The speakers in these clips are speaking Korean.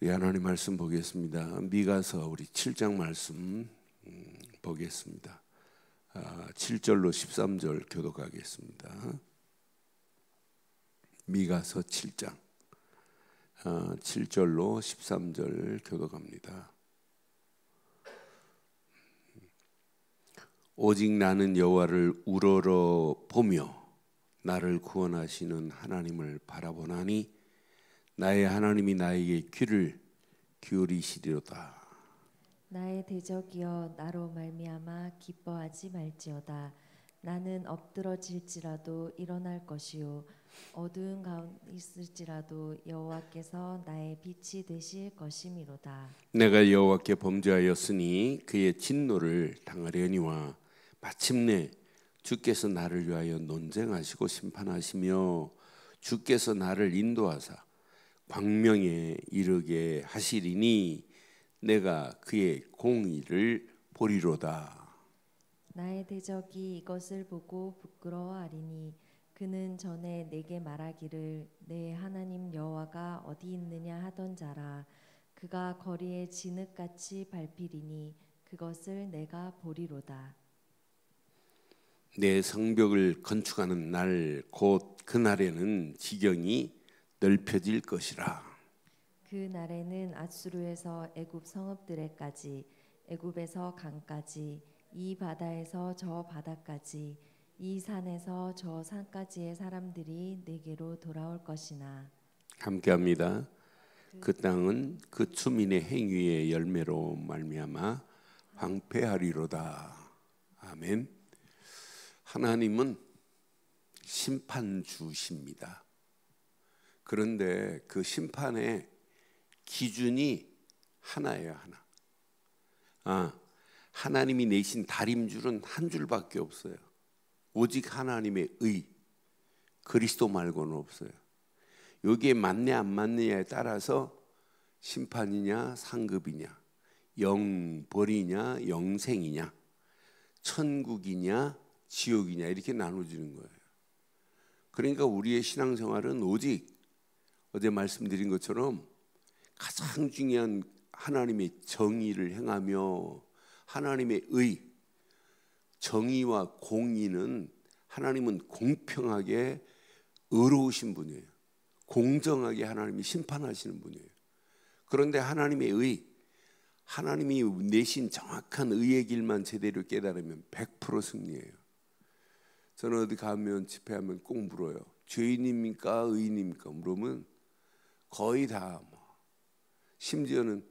우리 하나님 말씀 보겠습니다. 미가서 우리 7장 말씀 보겠습니다. 7절로 13절 교독하겠습니다. 미가서 7장 7절로 13절 교독합니다. 오직 나는 여호와를 우러러 보며 나를 구원하시는 하나님을 바라보나니 나의 하나님이 나에게 귀를 기울이시리로다. 나의 대적이여 나로 말미암아 기뻐하지 말지어다. 나는 엎드러질지라도 일어날 것이요 어두운 가운데 있을지라도 여호와께서 나의 빛이 되실 것이미로다. 내가 여호와께 범죄하였으니 그의 진노를 당하려니와 마침내 주께서 나를 위하여 논쟁하시고 심판하시며 주께서 나를 인도하사 광명에 이르게 하시리니 내가 그의 공의를 보리로다. 나의 대적이 이것을 보고 부끄러워하리니 그는 전에 내게 말하기를 내 하나님 여호와가 어디 있느냐 하던 자라. 그가 거리에 진흙같이 밟히리니 그것을 내가 보리로다. 내 성벽을 건축하는 날 곧 그날에는 지경이 넓혀질 것이라. 그 날에는 앗수르에서 애굽 성읍들에까지 애굽에서 강까지 이 바다에서 저 바다까지 이 산에서 저 산까지의 사람들이 내게로 돌아올 것이나. 함께합니다. 그 땅은 그 주민의 행위의 열매로 말미암아 황폐하리로다. 아멘. 하나님은 심판주십니다. 그런데 그 심판의 기준이 하나예요, 하나. 하나님이 내신 다림줄은 한 줄밖에 없어요. 오직 하나님의 의, 그리스도 말고는 없어요. 여기에 맞냐 안 맞느냐에 따라서 심판이냐 상급이냐, 영벌이냐 영생이냐, 천국이냐 지옥이냐 이렇게 나눠지는 거예요. 그러니까 우리의 신앙생활은 오직 어제 말씀드린 것처럼 가장 중요한 하나님의 정의를 행하며 하나님의 의, 정의와 공의는 하나님은 공평하게 의로우신 분이에요. 공정하게 하나님이 심판하시는 분이에요. 그런데 하나님의 의, 하나님이 내신 정확한 의의 길만 제대로 깨달으면 100% 승리해요. 저는 어디 가면 집회하면 꼭 물어요. 죄인입니까? 의인입니까? 물으면 거의 다 심지어는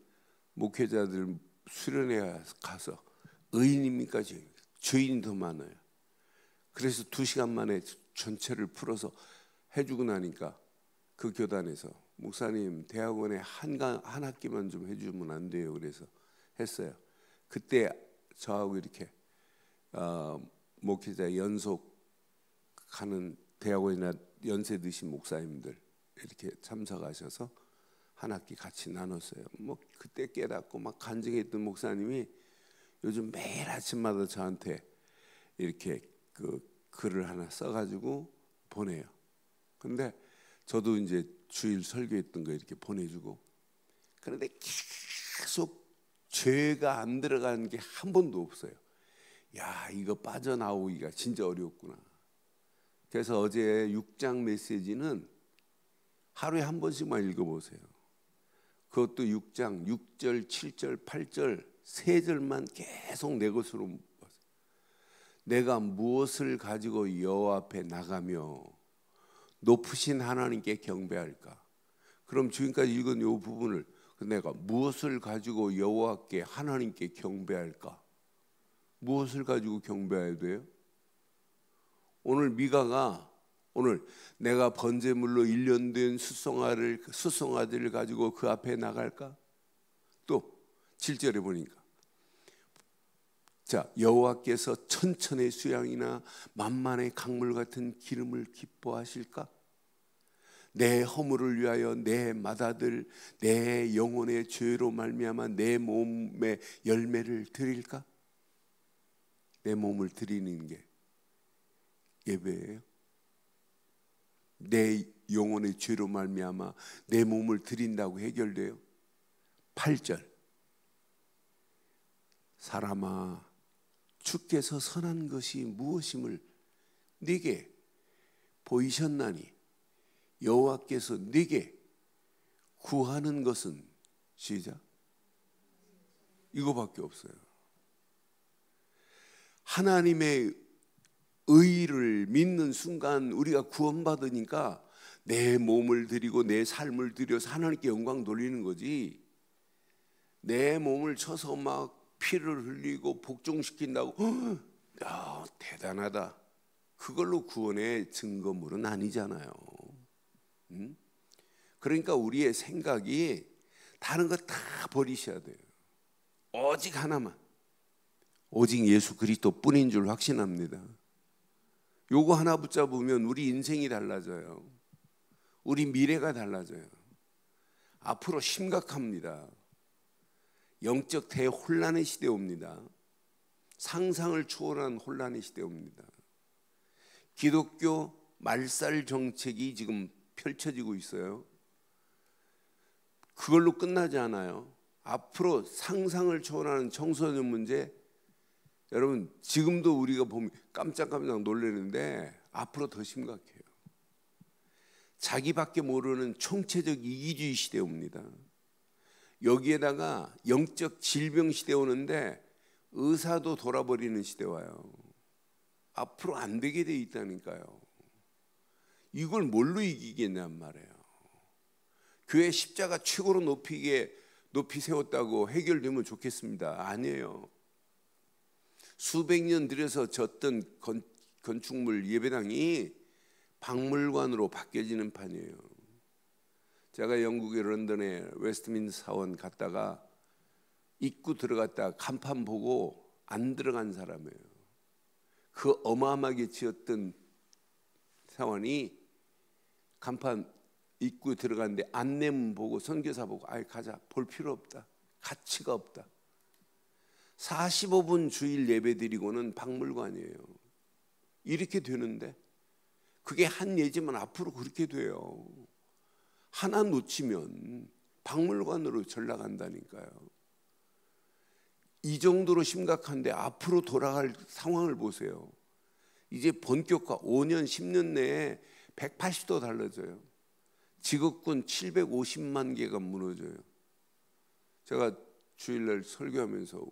목회자들 수련회 가서 의인입니까? 죄인이 더 많아요. 그래서 2시간 만에 전체를 풀어서 해주고 나니까 그 교단에서 목사님 대학원에 한 학기만 좀 해주면 안 돼요. 그래서 했어요. 그때 저하고 이렇게 목회자 연속하는 대학원이나 연세 드신 목사님들 이렇게 참석하셔서 한 학기 같이 나눴어요. 그때 깨닫고 막 간증했던 목사님이 요즘 매일 아침마다 저한테 이렇게 그 글을 하나 써가지고 보내요. 근데 저도 이제 주일 설교했던 거 이렇게 보내주고, 그런데 계속 죄가 안 들어가는 게 한 번도 없어요. 야, 이거 빠져나오기가 진짜 어렵구나. 그래서 어제 6장 메시지는 하루에 한 번씩만 읽어보세요. 그것도 6장 6절, 7절, 8절 3절만 계속 내 것으로 봤어요. 내가 무엇을 가지고 여호와 앞에 나가며 높으신 하나님께 경배할까? 그럼 지금까지 읽은 이 부분을 내가 무엇을 가지고 여호와께 하나님께 경배할까? 무엇을 가지고 경배해야 돼요? 오늘 미가가 오늘 내가 번제물로 1년 된 수송아들을 가지고 그 앞에 나갈까? 또 7절에 보니까 자, 여호와께서 천천의 수양이나 만만의 강물 같은 기름을 기뻐하실까? 내 허물을 위하여 내 맏아들 내 영혼의 죄로 말미암아 내 몸의 열매를 드릴까? 내 몸을 드리는 게 예배예요. 내 영혼의 죄로 말미암아 내 몸을 드린다고 해결돼요? 8절 사람아 주께서 선한 것이 무엇임을 네게 보이셨나니 여호와께서 네게 구하는 것은 시작 이거밖에 없어요. 하나님의 의를 믿는 순간 우리가 구원받으니까 내 몸을 드리고 내 삶을 드려서 하나님께 영광 돌리는 거지, 내 몸을 쳐서 막 피를 흘리고 복종시킨다고 야 대단하다 그걸로 구원의 증거물은 아니잖아요. 그러니까 우리의 생각이 다른 거 다 버리셔야 돼요. 오직 하나만, 오직 예수 그리스도뿐인 줄 확신합니다. 요거 하나 붙잡으면 우리 인생이 달라져요. 우리 미래가 달라져요. 앞으로 심각합니다. 영적 대혼란의 시대 옵니다. 상상을 초월한 혼란의 시대 옵니다. 기독교 말살 정책이 지금 펼쳐지고 있어요. 그걸로 끝나지 않아요. 앞으로 상상을 초월하는 청소년 문제, 여러분 지금도 우리가 보면 깜짝깜짝 놀라는데 앞으로 더 심각해요. 자기밖에 모르는 총체적 이기주의 시대 옵니다. 여기에다가 영적 질병 시대 오는데 의사도 돌아버리는 시대 와요. 앞으로 안 되게 돼 있다니까요. 이걸 뭘로 이기겠냔 말이에요. 교회 십자가 최고로 높이 세웠다고 해결되면 좋겠습니다. 아니에요. 수백 년 들여서 졌던 건축물 예배당이 박물관으로 바뀌어지는 판이에요. 제가 영국의 런던에 웨스트민스터 사원 갔다가 입구 들어갔다가 간판 보고 안 들어간 사람이에요. 그 어마어마하게 지었던 사원이 간판 입구 들어갔는데 안내문 보고 선교사 보고 아이 가자, 볼 필요 없다, 가치가 없다. 45분 주일 예배 드리고는 박물관이에요. 이렇게 되는데 그게 한 예지만 앞으로 그렇게 돼요. 하나 놓치면 박물관으로 전락한다니까요. 이 정도로 심각한데 앞으로 돌아갈 상황을 보세요. 이제 본격화 5년 10년 내에 180도 달라져요. 직업군 750만 개가 무너져요. 제가 주일날 설교하면서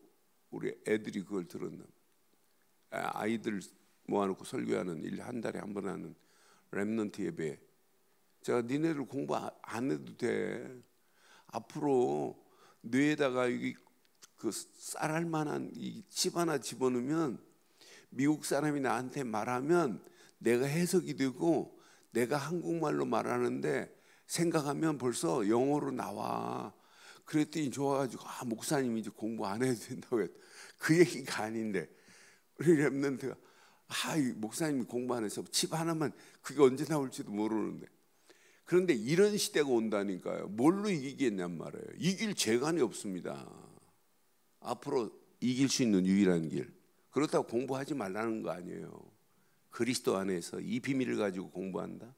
우리 애들이 그걸 들었나, 아이들 모아놓고 설교하는 일 한 달에 한 번 하는 렘넌트 예배, 제가 니네들 공부 안 해도 돼. 앞으로 뇌에다가 그 쌀할 만한 이 칩 하나 집어넣으면 미국 사람이 나한테 말하면 내가 해석이 되고 내가 한국말로 말하는데 생각하면 벌써 영어로 나와. 그랬더니 좋아가지고 목사님이 이제 공부 안 해도 된다고 했다. 그 얘기가 아닌데 우리 렘넌트가 목사님이 공부 안 해서 칩 하나만 그게 언제 나올지도 모르는데, 그런데 이런 시대가 온다니까요. 뭘로 이기겠냔 말이에요. 이길 재간이 없습니다. 앞으로 이길 수 있는 유일한 길, 그렇다고 공부하지 말라는 거 아니에요. 그리스도 안에서 이 비밀을 가지고 공부한다?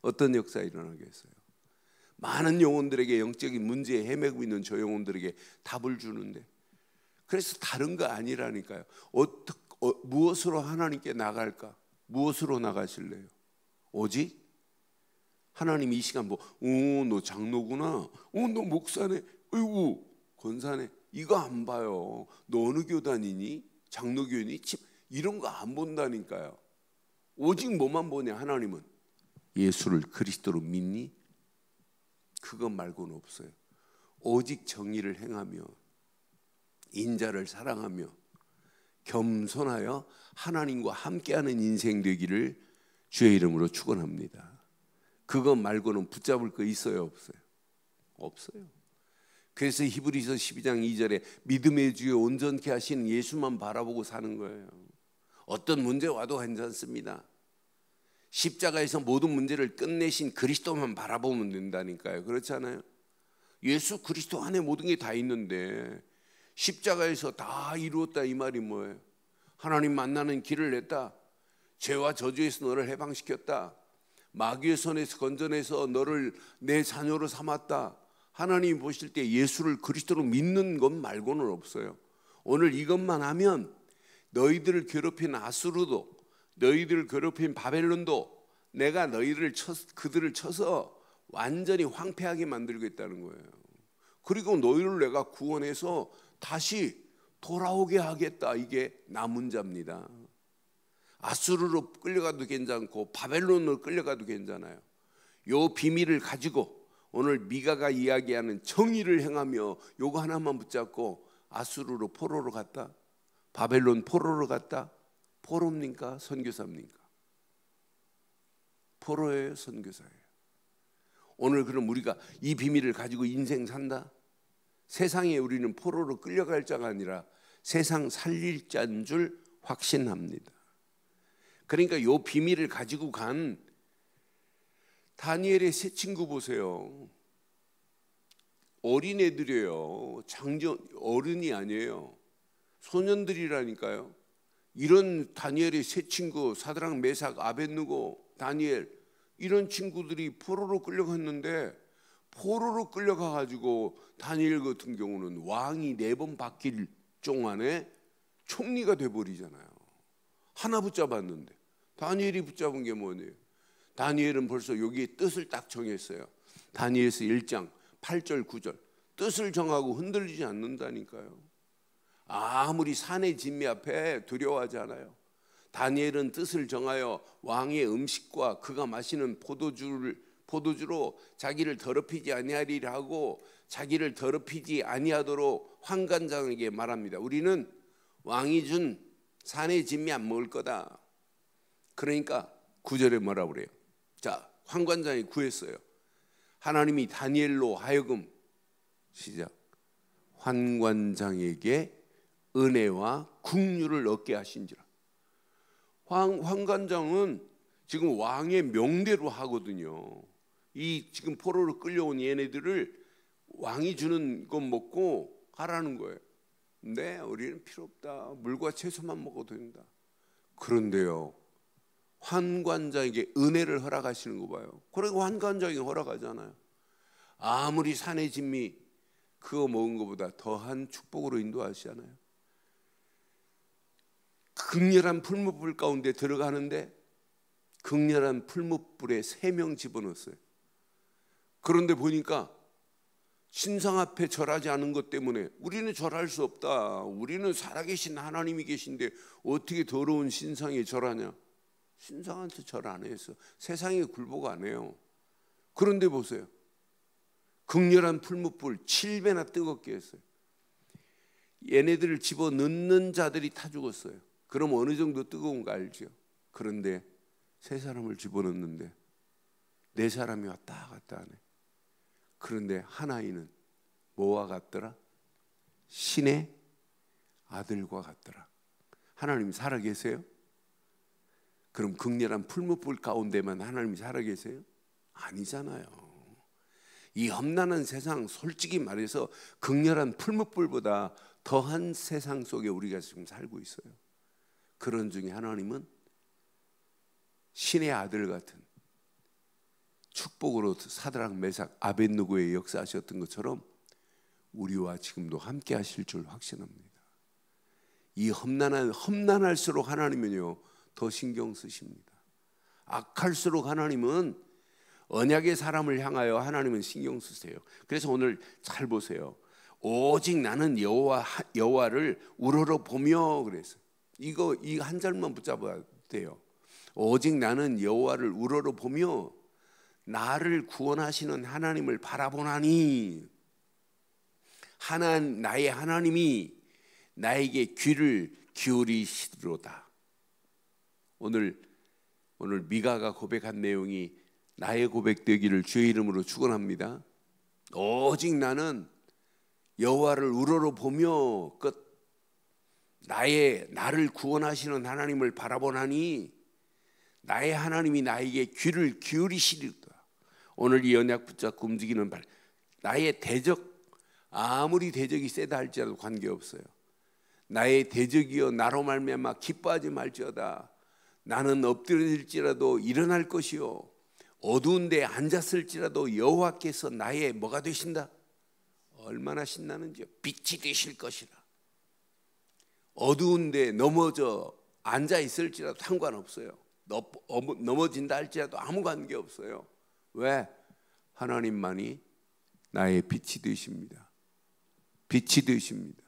어떤 역사가 일어나겠어요? 많은 영혼들에게 영적인 문제에 헤매고 있는 저 영혼들에게 답을 주는데, 그래서 다른 거 아니라니까요. 무엇으로 하나님께 나갈까? 무엇으로 나가실래요? 오직 하나님 이 시간 너 장로구나, 너 목사네, 어이구 권사네, 이거 안 봐요. 너 어느 교단이니? 장로교니? 이런 거 안 본다니까요. 오직 뭐만 보냐? 하나님은 예수를 그리스도로 믿니? 그것 말고는 없어요. 오직 정의를 행하며 인자를 사랑하며 겸손하여 하나님과 함께하는 인생 되기를 주의 이름으로 축원합니다. 그것 말고는 붙잡을 거 있어요? 없어요? 없어요. 그래서 히브리서 12장 2절에 믿음의 주여 온전케 하시는 예수만 바라보고 사는 거예요. 어떤 문제 와도 괜찮습니다. 십자가에서 모든 문제를 끝내신 그리스도만 바라보면 된다니까요. 그렇지 않아요? 예수 그리스도 안에 모든 게 다 있는데 십자가에서 다 이루었다 이 말이 뭐예요? 하나님 만나는 길을 냈다. 죄와 저주에서 너를 해방시켰다. 마귀의 손에서 건져내서 너를 내 자녀로 삼았다. 하나님이 보실 때 예수를 그리스도로 믿는 것 말고는 없어요. 오늘 이것만 하면 너희들을 괴롭힌 아수르도, 너희들을 괴롭힌 바벨론도 내가 그들을 쳐서 완전히 황폐하게 만들겠다는 거예요. 그리고 너희를 내가 구원해서 다시 돌아오게 하겠다. 이게 남은 자입니다. 아수르로 끌려가도 괜찮고 바벨론으로 끌려가도 괜찮아요. 요 비밀을 가지고 오늘 미가가 이야기하는 정의를 행하며 요거 하나만 붙잡고 아수르로 포로로 갔다, 바벨론 포로로 갔다. 포로입니까? 선교사입니까? 포로예요? 선교사예요? 오늘 그럼 우리가 이 비밀을 가지고 인생 산다? 세상에 우리는 포로로 끌려갈 자가 아니라 세상 살릴 자인 줄 확신합니다. 그러니까 이 비밀을 가지고 간 다니엘의 세 친구 보세요. 어린애들이에요. 어른이 아니에요. 소년들이라니까요. 이런 다니엘의 세 친구, 사드락, 메삭, 아벳느고, 다니엘, 이런 친구들이 포로로 끌려갔는데, 포로로 끌려가 가지고 다니엘 같은 경우는 왕이 4번 바뀔 동안에 총리가 돼버리잖아요. 하나 붙잡았는데 다니엘이 붙잡은 게 뭐예요? 다니엘은 벌써 여기에 뜻을 딱 정했어요. 다니엘서 1장 8절 9절 뜻을 정하고 흔들리지 않는다니까요. 아무리 산의 진미 앞에 두려워하지 않아요. 다니엘은 뜻을 정하여 왕의 음식과 그가 마시는 포도주로 자기를 더럽히지 아니하리라 하고 자기를 더럽히지 아니하도록 환관장에게 말합니다. 우리는 왕이 준 산의 진미 안 먹을 거다. 그러니까 9절에 뭐라 그래요? 자, 환관장이 구했어요. 하나님이 다니엘로 하여금 시작. 환관장에게 은혜와 긍휼을 얻게 하신지라. 환관장은 지금 왕의 명대로 하거든요. 이 지금 포로로 끌려온 얘네들을 왕이 주는 것 먹고 가라는 거예요. 네, 우리는 필요 없다. 물과 채소만 먹어도 된다. 그런데요, 환관장에게 은혜를 허락하시는 거 봐요. 그리고 환관장이 허락하잖아요. 아무리 산의 진미 그거 먹은 것보다 더한 축복으로 인도하시잖아요. 극렬한 풀무불 가운데 들어가는데 극렬한 풀무불에 3명 집어넣었어요. 그런데 보니까 신상 앞에 절하지 않은 것 때문에 우리는 절할 수 없다. 우리는 살아계신 하나님이 계신데 어떻게 더러운 신상에 절하냐. 신상한테 절 안 했어. 세상에 굴복 안 해요. 그런데 보세요. 극렬한 풀무불 7배나 뜨겁게 했어요. 얘네들을 집어넣는 자들이 타 죽었어요. 그럼 어느 정도 뜨거운가 알죠? 그런데 3사람을 집어넣는데 4사람이 왔다 갔다 하네. 그런데 하나이는 뭐와 같더라? 신의 아들과 같더라. 하나님이 살아계세요? 그럼 극렬한 풀무불 가운데만 하나님이 살아계세요? 아니잖아요. 이 험난한 세상, 솔직히 말해서 극렬한 풀무불보다 더한 세상 속에 우리가 지금 살고 있어요. 그런 중에 하나님은 신의 아들 같은 축복으로 사드락, 메삭, 아벳느고에 역사하셨던 것처럼 우리와 지금도 함께 하실 줄 확신합니다. 이 험난할수록 하나님은요 더 신경 쓰십니다. 악할수록 하나님은 언약의 사람을 향하여 하나님은 신경 쓰세요. 그래서 오늘 잘 보세요. 오직 나는 여호와를 우러러 보며 그래서 이 한 절만 붙잡아야 돼요. 오직 나는 여호와를 우러러 보며 나를 구원하시는 하나님을 바라보나니 나의 하나님이 나에게 귀를 기울이시리로다. 오늘 미가가 고백한 내용이 나의 고백되기를 주의 이름으로 축원합니다. 오직 나는 여호와를 우러러 보며 나를 구원하시는 하나님을 바라보나니 나의 하나님이 나에게 귀를 기울이시리로다. 오늘 이 언약 붙잡고 움직이는 나의 대적, 아무리 대적이 세다 할지라도 관계없어요. 나의 대적이여 나로 말미암아 기뻐하지 말지어다. 나는 엎드릴지라도 일어날 것이요 어두운 데 앉았을지라도 여호와께서 나의 뭐가 되신다? 얼마나 신나는지요. 빛이 되실 것이라. 어두운데 넘어져 앉아 있을지라도 상관없어요. 넘어진다 할지라도 아무 관계 없어요. 왜? 하나님만이 나의 빛이 되십니다. 빛이 되십니다.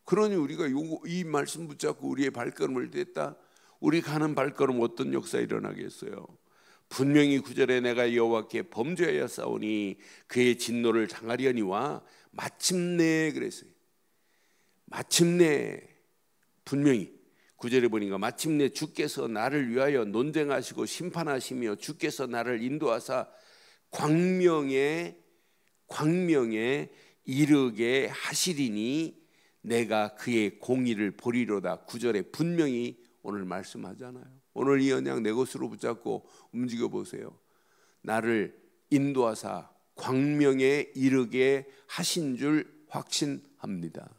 그러니 우리가 이 말씀 붙잡고 우리의 발걸음을 댔다. 우리 가는 발걸음 어떤 역사 일어나겠어요? 분명히 9절에 내가 여호와께 범죄하여 싸우니 그의 진노를 당하려니와 마침내 그랬어요. 마침내 분명히 9절에 보니까 마침내 주께서 나를 위하여 논쟁하시고 심판하시며 주께서 나를 인도하사 광명에 이르게 하시리니 내가 그의 공의를 보리로다. 9절에 분명히 오늘 말씀하잖아요. 오늘 이 언약 내 것으로 붙잡고 움직여 보세요. 나를 인도하사 광명에 이르게 하신 줄 확신합니다.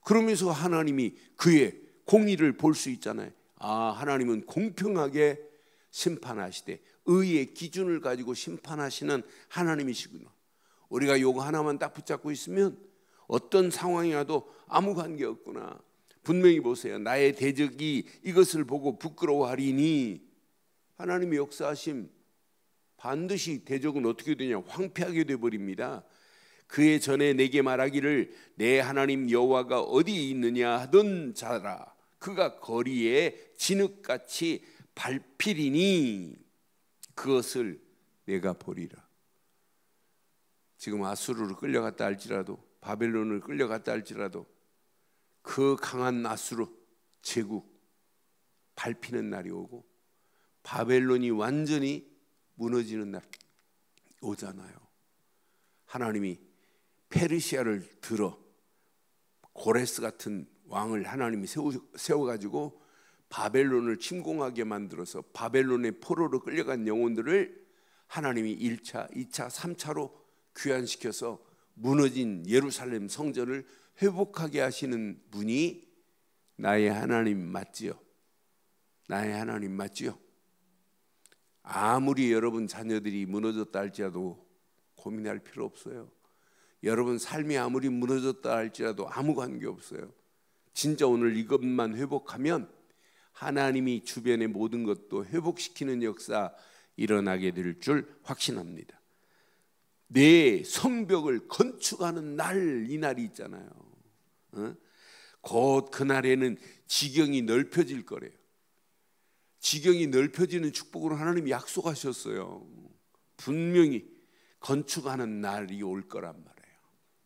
그러면서 하나님이 그의 공의를 볼 수 있잖아요. 아, 하나님은 공평하게 심판하시되 의의 기준을 가지고 심판하시는 하나님이시구나. 우리가 요거 하나만 딱 붙잡고 있으면 어떤 상황이라도 아무 관계 없구나. 분명히 보세요. 나의 대적이 이것을 보고 부끄러워하리니 하나님의 역사하심 반드시 대적은 어떻게 되냐? 황폐하게 되어버립니다. 그의 전에 내게 말하기를 내 하나님 여호와가 어디 있느냐 하던 자라 그가 거리에 진흙같이 밟히리니 그것을 내가 보리라. 지금 아수르로 끌려갔다 할지라도 바벨론을 끌려갔다 할지라도 그 강한 아수르 제국 밟히는 날이 오고 바벨론이 완전히 무너지는 날 오잖아요. 하나님이 페르시아를 들어 고레스 같은 왕을 하나님이 세워가지고 바벨론을 침공하게 만들어서 바벨론의 포로로 끌려간 영혼들을 하나님이 1차, 2차, 3차로 귀환시켜서 무너진 예루살렘 성전을 회복하게 하시는 분이 나의 하나님 맞지요? 나의 하나님 맞지요? 아무리 여러분 자녀들이 무너졌다 할지라도 고민할 필요 없어요. 여러분 삶이 아무리 무너졌다 할지라도 아무 관계 없어요. 진짜 오늘 이것만 회복하면 하나님이 주변의 모든 것도 회복시키는 역사 일어나게 될 줄 확신합니다. 내 성벽을 건축하는 날, 이 날이 있잖아요. 곧 그날에는 지경이 넓혀질 거래요. 지경이 넓혀지는 축복으로 하나님이 약속하셨어요. 분명히 건축하는 날이 올 거란 말이에요.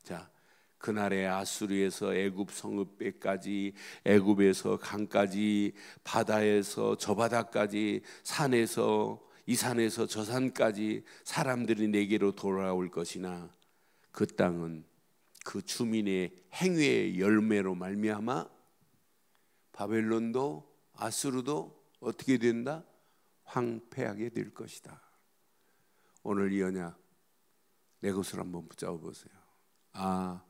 자, 그날에 아수르에서 애굽 성읍에까지, 애굽에서 강까지, 바다에서 저 바다까지, 산에서 이 산에서 저 산까지 사람들이 내게로 돌아올 것이나 그 땅은 그 주민의 행위의 열매로 말미암아 바벨론도 아수르도 어떻게 된다? 황폐하게 될 것이다. 오늘 이 언약 내 것을 한번 붙잡아 보세요. 아,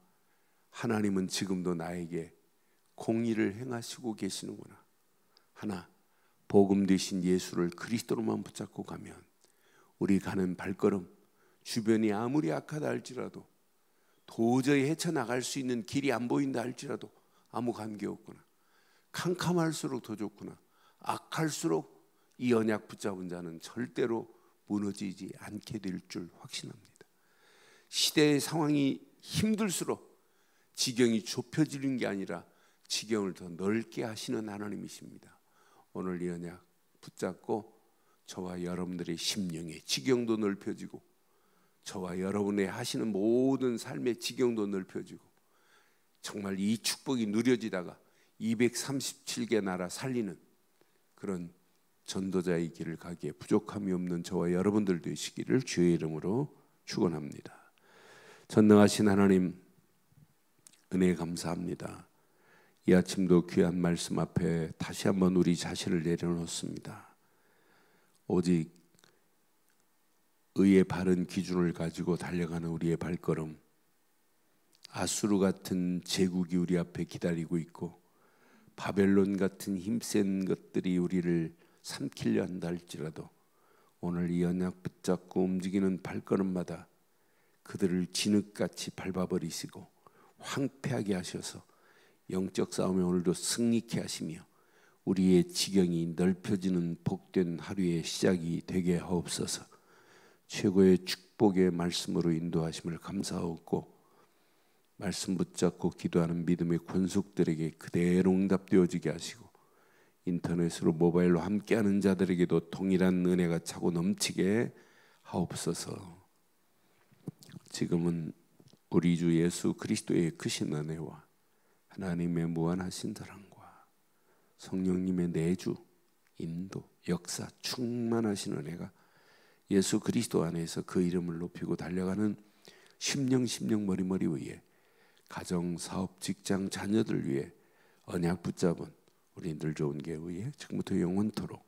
하나님은 지금도 나에게 공의를 행하시고 계시는구나. 하나, 복음 되신 예수를 그리스도로만 붙잡고 가면 우리 가는 발걸음 주변이 아무리 악하다 할지라도 도저히 헤쳐나갈 수 있는 길이 안 보인다 할지라도 아무 관계없구나. 캄캄할수록 더 좋구나. 악할수록 이 언약 붙잡은 자는 절대로 무너지지 않게 될 줄 확신합니다. 시대의 상황이 힘들수록 지경이 좁혀지는 게 아니라 지경을 더 넓게 하시는 하나님이십니다. 오늘 이 언약 붙잡고 저와 여러분들의 심령의 지경도 넓혀지고 저와 여러분의 하시는 모든 삶의 지경도 넓혀지고 정말 이 축복이 누려지다가 237개 나라 살리는 그런 전도자의 길을 가기에 부족함이 없는 저와 여러분들 되시기를 주의 이름으로 축원합니다. 전능하신 하나님 은혜 감사합니다. 이 아침도 귀한 말씀 앞에 다시 한번 우리 자신을 내려놓습니다. 오직 의의 바른 기준을 가지고 달려가는 우리의 발걸음, 아수르 같은 제국이 우리 앞에 기다리고 있고 바벨론 같은 힘센 것들이 우리를 삼키려 한다 할지라도 오늘 이 언약 붙잡고 움직이는 발걸음마다 그들을 진흙같이 밟아버리시고 황폐하게 하셔서 영적 싸움에 오늘도 승리케 하시며 우리의 지경이 넓혀지는 복된 하루의 시작이 되게 하옵소서. 최고의 축복의 말씀으로 인도하심을 감사하고 말씀 붙잡고 기도하는 믿음의 권속들에게 그대로 응답되어지게 하시고 인터넷으로 모바일로 함께하는 자들에게도 동일한 은혜가 차고 넘치게 하옵소서. 지금은 우리 주 예수 그리스도의 크신 은혜와 하나님의 무한하신 사랑과 성령님의 내주, 인도, 역사, 충만하신 은혜가 예수 그리스도 안에서 그 이름을 높이고 달려가는 심령 머리머리 위에 가정, 사업, 직장, 자녀들 위해 언약 붙잡은 우리 늘 좋은 교회에 지금부터 영원토록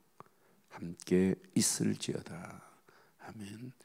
함께 있을지어다. 아멘.